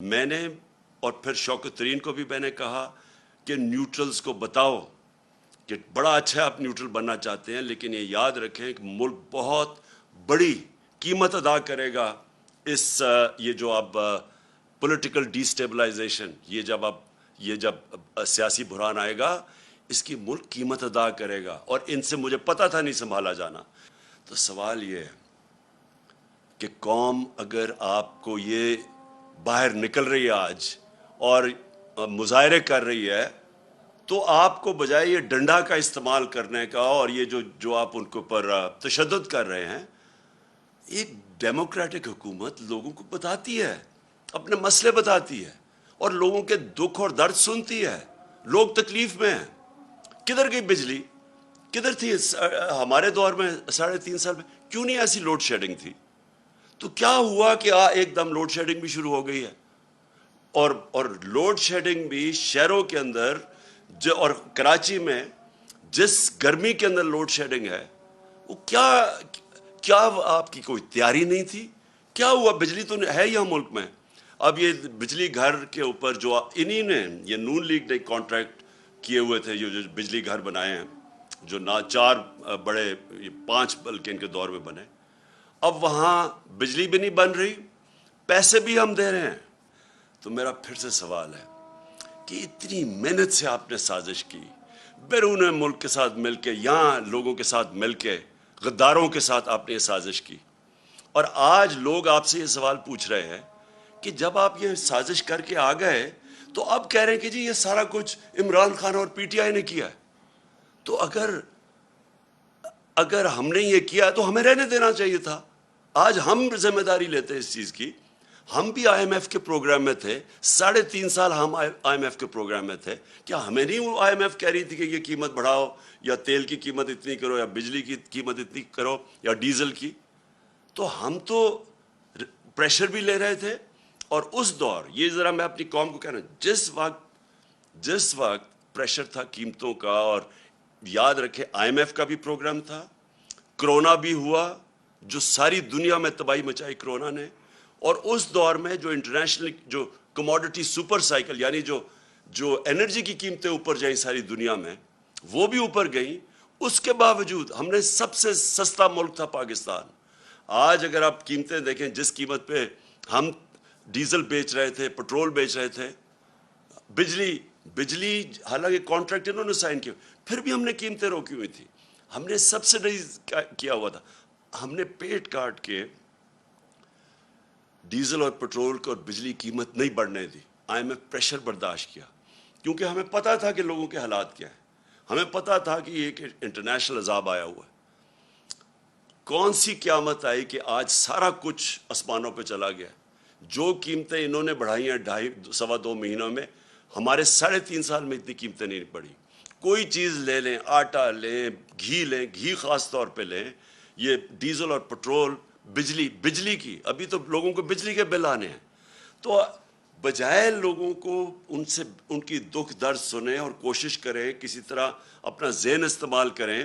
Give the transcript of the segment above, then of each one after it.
میں نے اور پھر شوکت ترین کو بھی میں نے کہا کہ نیوٹرلز کو بتاؤ کہ بڑا اچھا آپ نیوٹرل بننا چاہتے ہیں، لیکن یہ یاد رکھیں کہ ملک بہت بڑی قیمت ادا کرے گا اس یہ جو اب پولیٹیکل ڈی اسٹیبلائزیشن، یہ جب سیاسی بحران آئے گا، اس کی ملک قیمت ادا کرے گا، اور ان سے مجھے پتا تھا نہیں سنبھالا جانا۔ تو سوال یہ ہے کہ قوم اگر آپ کو یہ باہر نکل رہی ہے آج اور مظاہرے کر رہی ہے، تو آپ کو بجائے یہ ڈنڈا کا استعمال کرنے کا اور یہ جو آپ ان کے اوپر تشدد کر رہے ہیں، ایک ڈیموکریٹک حکومت لوگوں کو بتاتی ہے، اپنے مسئلے بتاتی ہے اور لوگوں کے دکھ اور درد سنتی ہے۔ لوگ تکلیف میں ہیں۔ کدھر گئی بجلی؟ کدھر تھی ہمارے دور میں 3.5 سال میں؟ کیوں نہیں ایسی لوڈ شیڈنگ تھی؟ تو کیا ہوا کہ ایک دم لوڈ شیڈنگ بھی شروع ہو گئی ہے؟ اور لوڈ شیڈنگ بھی شہروں کے اندر اور کراچی میں جس گرمی کے اندر لوڈ شیڈنگ ہے، وہ کیا آپ کی کوئی تیاری نہیں تھی؟ کیا ہوا؟ بجلی تو ہے یہاں ملک میں۔ اب یہ بجلی گھر کے اوپر جو انہی نے، یہ نون لیگ نے کانٹریکٹ کیے ہوئے تھے، جو بجلی گھر بنائے ہیں، جو 4 بڑے 5 بلکہ ان کے دور میں بنے، اب وہاں بجلی بھی نہیں بن رہی، پیسے بھی ہم دے رہے ہیں۔ تو میرا پھر سے سوال ہے کہ اتنی محنت سے آپ نے سازش کی، بیرون ملک کے ساتھ مل کے، یہاں لوگوں کے ساتھ مل کے، غداروں کے ساتھ آپ نے یہ سازش کی، اور آج لوگ آپ سے یہ سوال پوچھ رہے ہیں کہ جب آپ یہ سازش کر کے آ گئے تو اب کہہ رہے ہیں کہ جی یہ سارا کچھ عمران خان اور پی ٹی آئی نے کیا ہے۔ تو اگر ہم نے یہ کیا تو ہمیں رہنے دینا چاہیے تھا۔ آج ہم ذمہ داری لیتے ہیں اس چیز کی۔ ہم بھی آئی ایم ایف کے پروگرام میں تھے، 3.5 سال ہم آئی ایم ایف کے پروگرام میں تھے۔ کیا ہمیں نہیں وہ آئی ایم ایف کہہ رہی تھی کہ یہ قیمت بڑھاؤ، یا تیل کی قیمت اتنی کرو، یا بجلی کی قیمت اتنی کرو، یا ڈیزل کی؟ تو ہم تو پریشر بھی لے رہے تھے۔ اور اس دور، یہ ذرا میں اپنی قوم کو کہنا، جس وقت پریشر تھا قیمتوں کا، اور یاد رکھے آئی ایم ایف کا بھی پروگرام تھا، کرونا بھی ہوا جو ساری دنیا میں تباہی مچائی کرونا نے، اور اس دور میں جو انٹرنیشنل جو کموڈٹی سپر سائیکل، یعنی جو انرجی کی قیمتیں اوپر جائیں ساری دنیا میں، وہ بھی اوپر گئیں۔ اس کے باوجود ہم نے سب سے سستا ملک تھا پاکستان۔ آج اگر آپ قیمتیں دیکھیں، جس قیمت پہ ہم ڈیزل بیچ رہے تھے، پٹرول بیچ رہے تھے، بجلی حالانکہ کانٹریکٹ انہوں نے سائن کیا، پھر بھی ہم نے قیمتیں روکی ہوئی تھی۔ ہم نے سبسڈائز کیا ہوا تھا۔ ہم نے پیٹ کاٹ کے ڈیزل اور پٹرول کو اور بجلی قیمت نہیں بڑھنے دی۔ آئی ایم ایف پریشر برداشت کیا، کیونکہ ہمیں پتا تھا کہ لوگوں کے حالات کیا ہیں۔ ہمیں پتا تھا کہ یہ ایک انٹرنیشنل عذاب آیا ہوا ہے۔ کون سی قیامت آئی کہ آج سارا کچھ آسمانوں پہ چلا گیا؟ جو قیمتیں انہوں نے بڑھائی ہیں 2.5 مہینوں میں، ہمارے 3.5 سال میں اتنی قیمتیں نہیں بڑھی۔ کوئی چیز لے لیں، آٹا لیں، گھی خاص طور پہ لیں، یہ ڈیزل اور پٹرول، بجلی کی، ابھی تو لوگوں کو بجلی کے بل آنے ہیں۔ تو بجائے لوگوں کو ان کی دکھ درد سنیں اور کوشش کریں کسی طرح اپنا ذہن استعمال کریں،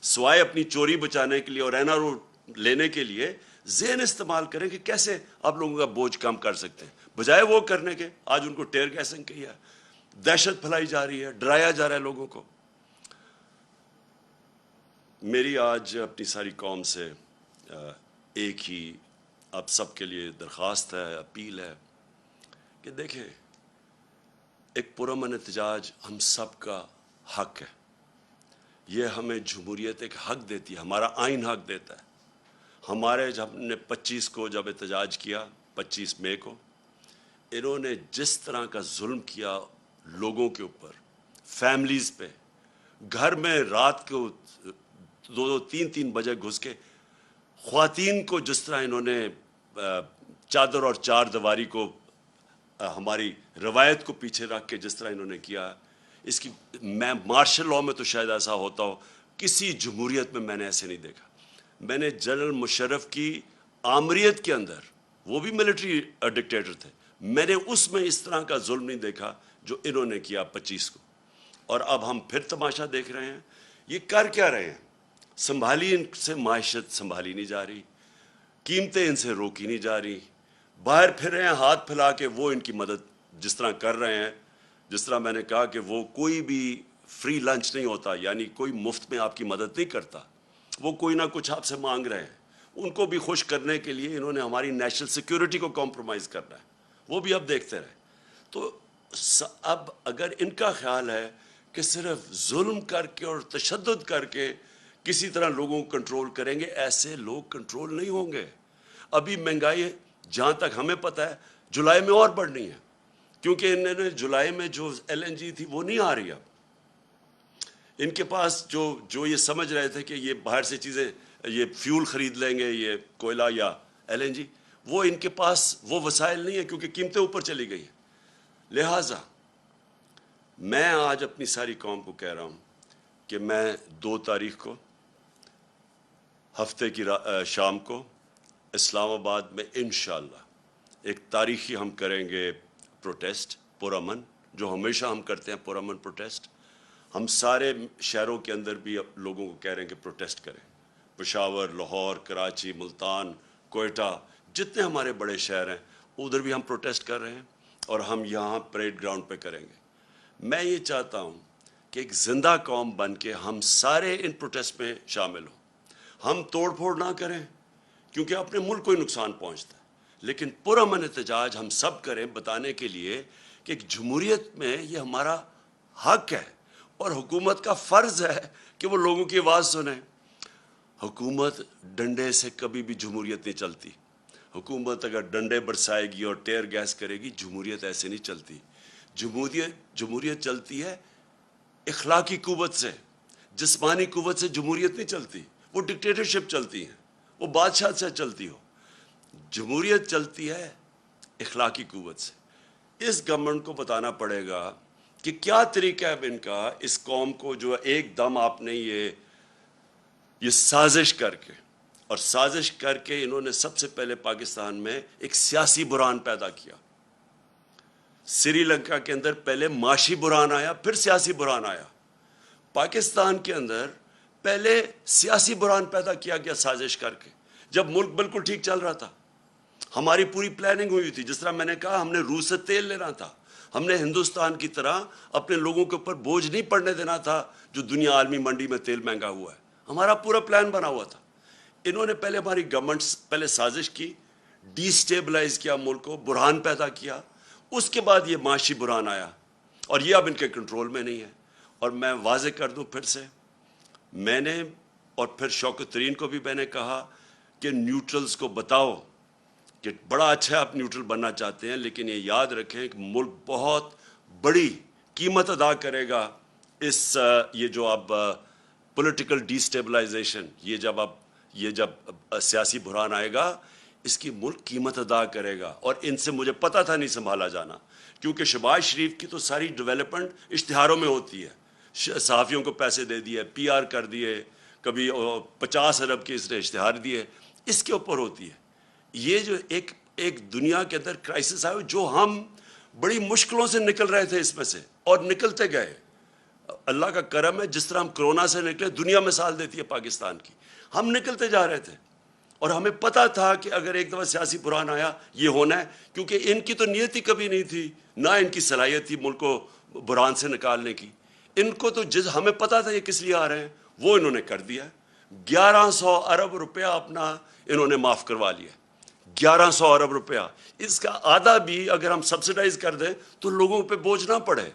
سوائے اپنی چوری بچانے کے لیے اور این آر او لینے کے لیے، ذہن استعمال کریں کہ کیسے آپ لوگوں کا بوجھ کم کر سکتے ہیں، بجائے وہ کرنے کے آج ان کو ٹیئر گیسنگ کی ہے، دہشت پھیلائی جا رہی ہے، ڈرایا جا رہا ہے لوگوں کو۔ میری آج اپنی ساری قوم سے ایک ہی آپ سب کے لیے درخواست ہے، اپیل ہے کہ دیکھیں، ایک پرامن احتجاج ہم سب کا حق ہے۔ یہ ہمیں جمہوریت ایک حق دیتی ہے، ہمارا آئین حق دیتا ہے۔ ہمارے جب ہم نے 25 کو جب احتجاج کیا، 25 مئی کو، انہوں نے جس طرح کا ظلم کیا لوگوں کے اوپر، فیملیز پہ، گھر میں رات کو 2-3 بجے گھس کے خواتین کو جس طرح انہوں نے چادر اور 4 دیواری کو، ہماری روایت کو پیچھے رکھ کے جس طرح انہوں نے کیا، اس کی میں مارشل لاء میں تو شاید ایسا ہوتا ہو، کسی جمہوریت میں نے ایسے نہیں دیکھا۔ میں نے جنرل مشرف کی آمریت کے اندر، وہ بھی ملٹری ڈکٹیٹر تھے، میں نے اس میں اس طرح کا ظلم نہیں دیکھا جو انہوں نے کیا 25 کو۔ اور اب ہم پھر تماشا دیکھ رہے ہیں۔ یہ کر کیا رہے ہیں؟ سنبھالی ان سے معیشت سنبھالی نہیں جا رہی، قیمتیں ان سے روکی نہیں جا رہی، باہر پھر رہے ہیں ہاتھ پھیلا کے، وہ ان کی مدد جس طرح کر رہے ہیں، جس طرح میں نے کہا کہ وہ کوئی بھی فری لنچ نہیں ہوتا، یعنی کوئی مفت میں آپ کی مدد نہیں کرتا، وہ کوئی نہ کچھ آپ سے مانگ رہے ہیں، ان کو بھی خوش کرنے کے لیے انہوں نے ہماری نیشنل سیکیورٹی کو کمپرومائز کرنا ہے، وہ بھی اب دیکھتے رہے۔ تو اب اگر ان کا خیال ہے کہ صرف ظلم کر کے اور تشدد کر کے کسی طرح لوگوں کو کنٹرول کریں گے، ایسے لوگ کنٹرول نہیں ہوں گے۔ ابھی مہنگائی جہاں تک ہمیں پتہ ہے جولائی میں اور بڑھنی ہے، کیونکہ انہوں نے جولائی میں جو ایل این جی تھی وہ نہیں آ رہی اب۔ ان کے پاس جو یہ سمجھ رہے تھے کہ یہ باہر سے چیزیں، یہ فیول خرید لیں گے، یہ کوئلہ یا ایل این جی، وہ ان کے پاس وہ وسائل نہیں ہے، کیونکہ قیمتیں اوپر چلی گئی ہیں۔ لہٰذا میں آج اپنی ساری قوم کو کہہ رہا ہوں کہ میں 2 تاریخ کو ہفتے کی شام کو اسلام آباد میں انشاءاللہ ایک تاریخی ہم کریں گے پروٹیسٹ پرامن، جو ہمیشہ ہم کرتے ہیں پرامن پروٹیسٹ۔ ہم سارے شہروں کے اندر بھی لوگوں کو کہہ رہے ہیں کہ پروٹیسٹ کریں، پشاور، لاہور، کراچی، ملتان، کوئٹہ، جتنے ہمارے بڑے شہر ہیں ادھر بھی ہم پروٹیسٹ کر رہے ہیں، اور ہم یہاں پریڈ گراؤنڈ پہ کریں گے۔ میں یہ چاہتا ہوں کہ ایک زندہ قوم بن کے ہم سارے ان پروٹیسٹ میں شامل ہوں، ہم توڑ پھوڑ نہ کریں کیونکہ اپنے ملک کو ہی نقصان پہنچتا ہے، لیکن پرامن احتجاج ہم سب کریں بتانے کے لیے کہ ایک جمہوریت میں یہ ہمارا حق ہے، اور حکومت کا فرض ہے کہ وہ لوگوں کی آواز سنیں۔ حکومت ڈنڈے سے کبھی بھی جمہوریت نہیں چلتی۔ حکومت اگر ڈنڈے برسائے گی اور ٹیئر گیس کرے گی، جمہوریت ایسے نہیں چلتی۔ جمہوریت چلتی ہے اخلاقی قوت سے، جسمانی قوت سے جمہوریت نہیں چلتی، وہ ڈکٹیٹرشپ چلتی ہے، وہ بادشاہ سے چلتی ہو۔ جمہوریت چلتی ہے اخلاقی قوت سے۔ اس گورنمنٹ کو بتانا پڑے گا کہ کیا طریقہ ہے ان کا، اس قوم کو جو ایک دم آپ نے یہ سازش کر کے انہوں نے سب سے پہلے پاکستان میں ایک سیاسی بحران پیدا کیا۔ سری لنکا کے اندر پہلے معاشی بحران آیا، پھر سیاسی بحران آیا۔ پاکستان کے اندر پہلے سیاسی بحران پیدا کیا گیا سازش کر کے، جب ملک بالکل ٹھیک چل رہا تھا۔ ہماری پوری پلاننگ ہوئی تھی، جس طرح میں نے کہا ہم نے روس سے تیل لینا تھا، ہم نے ہندوستان کی طرح اپنے لوگوں کے اوپر بوجھ نہیں پڑنے دینا تھا جو دنیا عالمی منڈی میں تیل مہنگا ہوا ہے۔ ہمارا پورا پلان بنا ہوا تھا۔ انہوں نے پہلے ہماری گورنمنٹ پہلے سازش کی، ڈی سٹیبلائز کیا ملک کو، بحران پیدا کیا، اس کے بعد یہ معاشی بحران آیا، اور یہ اب ان کے کنٹرول میں نہیں ہے۔ اور میں واضح کر دوں پھر سے، میں نے اور پھر شوکت ترین کو بھی میں نے کہا کہ نیوٹرلز کو بتاؤ کہ بڑا اچھا آپ نیوٹرل بننا چاہتے ہیں، لیکن یہ یاد رکھیں کہ ملک بہت بڑی قیمت ادا کرے گا اس یہ جو اب پولیٹیکل ڈی سٹیبلائزیشن، یہ جب سیاسی بحران آئے گا، اس کی ملک قیمت ادا کرے گا۔ اور ان سے مجھے پتہ تھا نہیں سنبھالا جانا، کیونکہ شہباز شریف کی تو ساری ڈیولپمنٹ اشتہاروں میں ہوتی ہے، صحافیوں کو پیسے دے دیے، پی آر کر دیے، کبھی 50 ارب کے اس نے اشتہار دیے، اس کے اوپر ہوتی ہے۔ یہ جو ایک دنیا کے اندر کرائسس آئے جو ہم بڑی مشکلوں سے نکل رہے تھے اس میں سے، اور نکلتے گئے۔ اللہ کا کرم ہے، جس طرح ہم کرونا سے نکلے، دنیا مثال دیتی ہے پاکستان کی، ہم نکلتے جا رہے تھے، اور ہمیں پتہ تھا کہ اگر ایک دفعہ سیاسی بحران آیا یہ ہونا ہے، کیونکہ ان کی تو نیت ہی کبھی نہیں تھی، نہ ان کی صلاحیت تھی ملک کو بحران سے نکالنے کی۔ ان کو تو ہمیں پتہ تھا یہ کس لیے آ رہے ہیں، وہ انہوں نے کر دیا۔ 1100 ارب روپیہ اپنا انہوں نے معاف کروا لیا، 1100 ارب روپیہ۔ اس کا آدھا بھی اگر ہم سبسڈائز کر دیں تو لوگوں پہ بوجھ نہ پڑے۔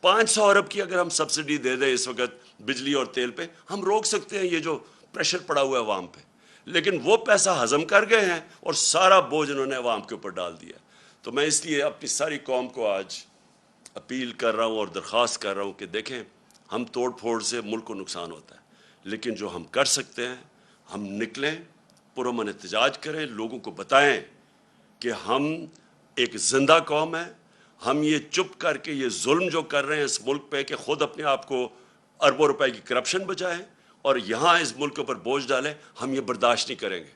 500 ارب کی اگر ہم سبسڈی دے دیں اس وقت بجلی اور تیل پہ، ہم روک سکتے ہیں یہ جو پریشر پڑا ہوا ہے عوام پہ، لیکن وہ پیسہ ہضم کر گئے ہیں اور سارا بوجھ انہوں نے عوام کے اوپر ڈال دیا۔ تو میں اس لیے اپنی ساری قوم کو آج اپیل کر رہا ہوں اور درخواست کر رہا ہوں کہ دیکھیں، ہم توڑ پھوڑ سے ملک کو نقصان ہوتا ہے، لیکن جو ہم کر سکتے ہیں، ہم نکلیں، پرامن احتجاج کریں، لوگوں کو بتائیں کہ ہم ایک زندہ قوم ہے، ہم یہ چپ کر کے یہ ظلم جو کر رہے ہیں اس ملک پہ کہ خود اپنے آپ کو اربوں روپے کی کرپشن بچائیں اور یہاں اس ملک کے اوپر بوجھ ڈالیں، ہم یہ برداشت نہیں کریں گے۔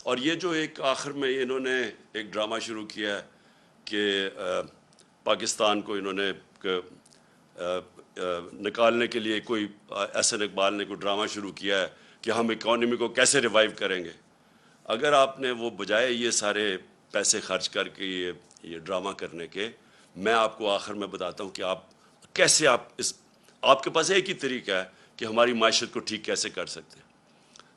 اور یہ جو ایک آخر میں انہوں نے ایک ڈرامہ شروع کیا ہے کہ پاکستان کو انہوں نے نکالنے کے لیے احسن اقبال نے کوئی ڈرامہ شروع کیا ہے کہ ہم اکانومی کو کیسے ریوائیو کریں گے۔ اگر آپ نے وہ بجائے یہ سارے پیسے خرچ کر کے یہ ڈرامہ کرنے کے، میں آپ کو آخر میں بتاتا ہوں کہ آپ کیسے آپ کے پاس ایک ہی طریقہ ہے کہ ہماری معیشت کو ٹھیک کیسے کر سکتے ہیں۔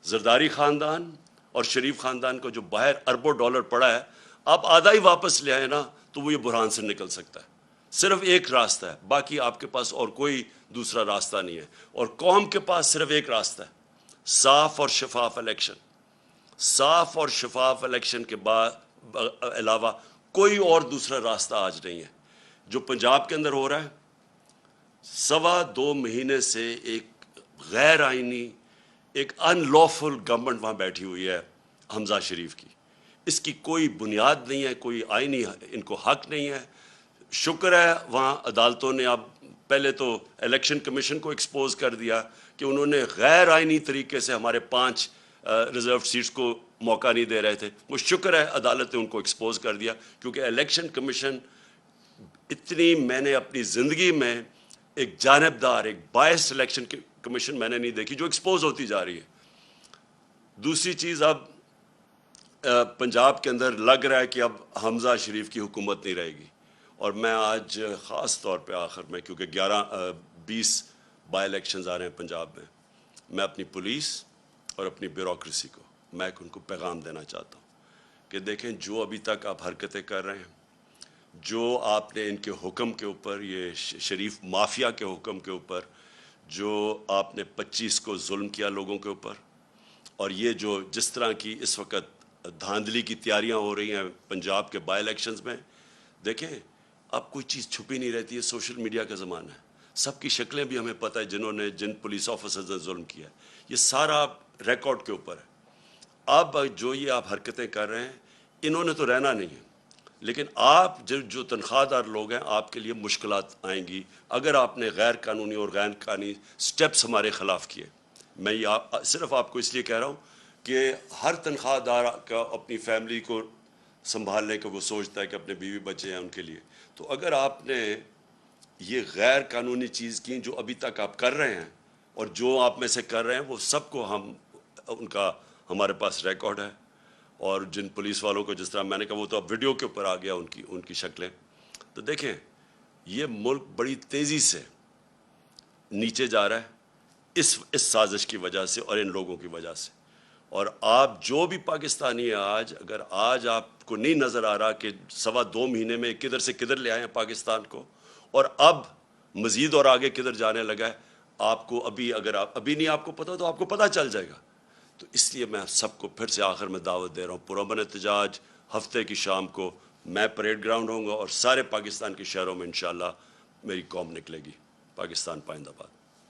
زرداری خاندان اور شریف خاندان کو جو باہر اربوں ڈالر پڑا ہے، آپ آدھا ہی واپس لے آئے نا تو وہ یہ بحران سے نکل سکتا ہے۔ صرف ایک راستہ ہے، باقی آپ کے پاس اور کوئی دوسرا راستہ نہیں ہے، اور قوم کے پاس صرف ایک راستہ ہے، صاف اور شفاف الیکشن۔ صاف اور شفاف الیکشن کے بعد علاوہ کوئی اور دوسرا راستہ آج نہیں ہے۔ جو پنجاب کے اندر ہو رہا ہے، 2.25 مہینے سے ایک غیر آئینی، ایک ان لافل گورنمنٹ وہاں بیٹھی ہوئی ہے حمزہ شریف کی۔ اس کی کوئی بنیاد نہیں ہے، کوئی آئینی ان کو حق نہیں ہے۔ شکر ہے وہاں عدالتوں نے اب پہلے تو الیکشن کمیشن کو ایکسپوز کر دیا کہ انہوں نے غیر آئینی طریقے سے ہمارے 5 ریزرو سیٹس کو موقع نہیں دے رہے تھے۔ وہ شکر ہے عدالت نے ان کو ایکسپوز کر دیا، کیونکہ الیکشن کمیشن اتنی، میں نے اپنی زندگی میں ایک جانبدار، ایک بائس الیکشن کمیشن میں نے نہیں دیکھی جو ایکسپوز ہوتی جا رہی ہے۔ دوسری چیز، اب پنجاب کے اندر لگ رہا ہے کہ اب حمزہ شریف کی حکومت نہیں رہے گی، اور میں آج خاص طور پہ آخر میں، کیونکہ 20 بائی الیکشنز آ رہے ہیں پنجاب میں اپنی پولیس اور اپنی بیوروکریسی کو میں ان کو پیغام دینا چاہتا ہوں کہ دیکھیں، جو ابھی تک آپ حرکتیں کر رہے ہیں، جو آپ نے ان کے حکم کے اوپر، یہ شریف مافیا کے حکم کے اوپر جو آپ نے 25 کو ظلم کیا لوگوں کے اوپر، اور یہ جو جس طرح کی اس وقت دھاندلی کی تیاریاں ہو رہی ہیں پنجاب کے بائی الیکشنز میں، دیکھیں اب کوئی چیز چھپی نہیں رہتی ہے۔ سوشل میڈیا کا زمانہ ہے، سب کی شکلیں بھی ہمیں پتہ ہے، جن پولیس آفیسرز نے ظلم کیا ہے، یہ سارا ریکارڈ کے اوپر ہے۔ اب جو یہ آپ حرکتیں کر رہے ہیں، انہوں نے تو رہنا نہیں ہے، لیکن آپ جو تنخواہ دار لوگ ہیں، آپ کے لیے مشکلات آئیں گی اگر آپ نے غیر قانونی اور غیر قانونی سٹیپس ہمارے خلاف کیے۔ میں یہ صرف آپ کو اس لیے کہہ رہا ہوں کہ ہر تنخواہ دار کا اپنی فیملی کو سنبھالنے کا وہ سوچتا ہے کہ اپنے بیوی بچے ہیں ان کے لیے، تو اگر آپ نے یہ غیر قانونی چیز کی جو ابھی تک آپ کر رہے ہیں، اور جو آپ میں سے کر رہے ہیں، وہ سب کو ان کا ہمارے پاس ریکارڈ ہے، اور جن پولیس والوں کو جس طرح میں نے کہا، وہ تو اب ویڈیو کے اوپر آ گیا ان کی شکلیں۔ تو دیکھیں، یہ ملک بڑی تیزی سے نیچے جا رہا ہے اس سازش کی وجہ سے اور ان لوگوں کی وجہ سے، اور آپ جو بھی پاکستانی ہیں اگر آج آپ کو نہیں نظر آ رہا کہ 2.25 مہینے میں کدھر سے کدھر لے آئے ہیں پاکستان کو، اور اب مزید اور آگے کدھر جانے لگا ہے، آپ کو اگر ابھی نہیں آپ کو پتہ تو آپ کو پتہ چل جائے گا۔ تو اس لیے میں سب کو پھر سے آخر میں دعوت دے رہا ہوں، پرامن احتجاج ہفتے کی شام کو میں پریڈ گراؤنڈ ہوں گا، اور سارے پاکستان کے شہروں میں انشاءاللہ میری قوم نکلے گی۔ پاکستان پائندہ باد۔